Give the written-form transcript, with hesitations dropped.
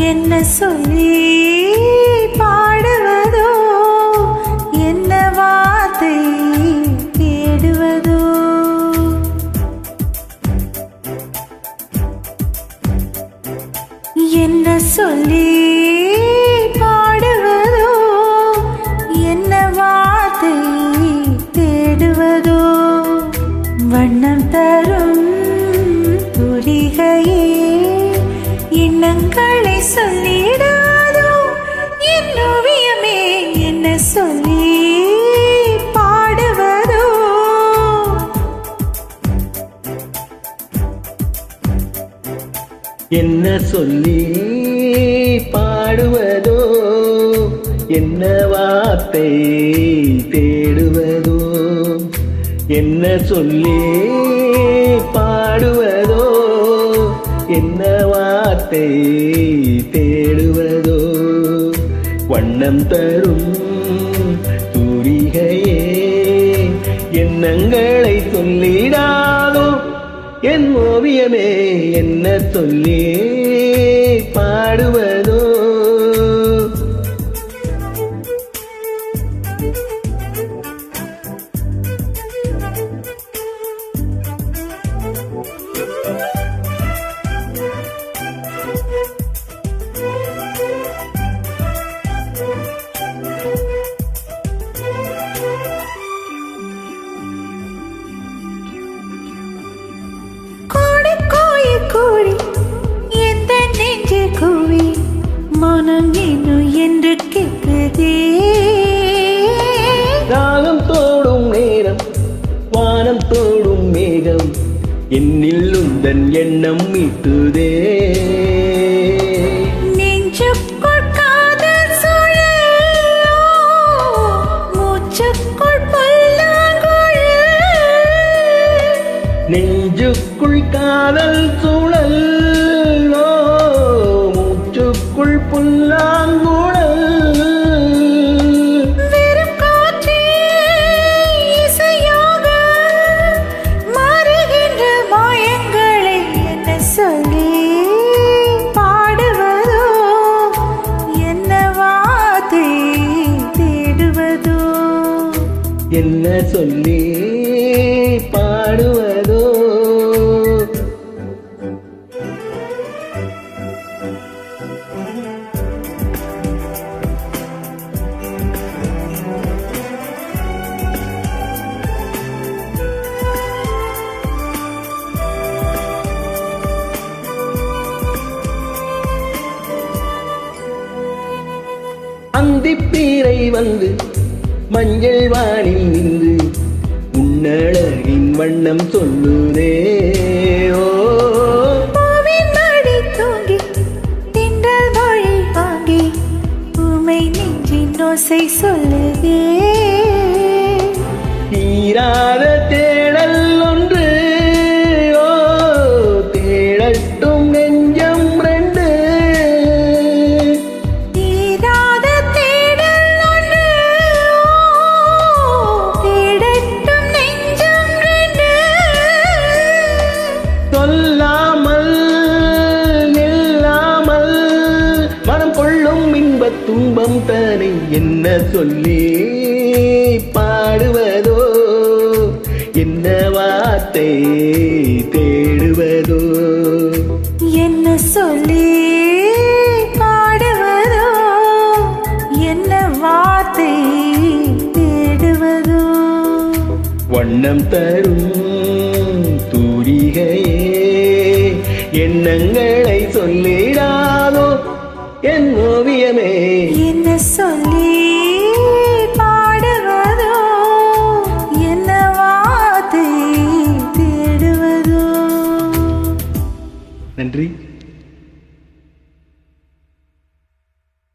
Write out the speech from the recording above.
என்ன சொல்லி பாடுவதோ, என்ன வார்த்தை தேடுவதோ. என்ன சொல்லி பாடுவதோ, என்ன வார்த்தை தேடுவதோ. வண்ணம் தரும் துரிகையே எண்ணங்களை சொல்லிடாதோ. என் ஓவியமே என்ன சொல்லி பாடுவதோ. என்ன சொல்லி பாடுவதோ, என்ன வார்த்தை தேடுவதோ. என்ன சொல்லி பாடுவதோ, என்ன வார்த்தை தேடுவதோ. வண்ணம் தரும் தூரிகையே எண்ணங்களை சொல்லிடாதோ. என் ஓவியமே என்ன சொல்லி பாடுவதோ. கோழி எந்த நெஞ்சு கூவி மனம் இன்னும் என்று கேட்குதே. ராகம் தோடும் நேரம் வானம் தோடும் மேகம் என்னில் உந்தன் எண்ணம் மீட்டுதே. நெஞ்சுக்குள் காதல் சுழலோ, மூச்சுக்குள் புல்லாங்குழல். நெஞ்சுக்குள் காதல் சுழலோ, மூச்சுக்குள் புல்லாங்குழல். வெறும் காற்றே இசையாக மாறுகின்ற மாயங்களை என்ன சொல்லி பாடுவதோ, என்ன வார்த்தை தேடுவதோ. என்ன சொல்லி பாடுவதோ. அந்திப்பீரை வந்து மஞ்சள் வானில் நின்று உன்னழகின் வண்ணம் சொல்லுதே. ஓ மடி தூங்கி திண்டல் மொழி வாங்கி உமை நெஞ்சின் ஓசை சொல்லுதே. தீராத தேடல் ஒன்று, ஓ தேடட்டும் நெஞ்சம் ரெண்டு. தீராத தேடல் ஒன்று, தேடட்டும் நெஞ்சம் ரெண்டு. சொல்லாமல் நில்லாமல் மனம் கொள்ளும் இன்பத் துன்பம் தானே என்ன சொல்லி பாடுவதோ, என்ன வார்த்தை தேடுவதோ. என்ன சொல்லி பாடுவதோ, என்ன வார்த்தை தேடுவதோ. வண்ணம் தரும் தூரிகையே எண்ணங்களை சொல்லிடாதோ. என் ஓவியமே என்ன சொல்லி பாடுவதோ, என்ன வார்த்தை தேடுவதோ. நன்றி.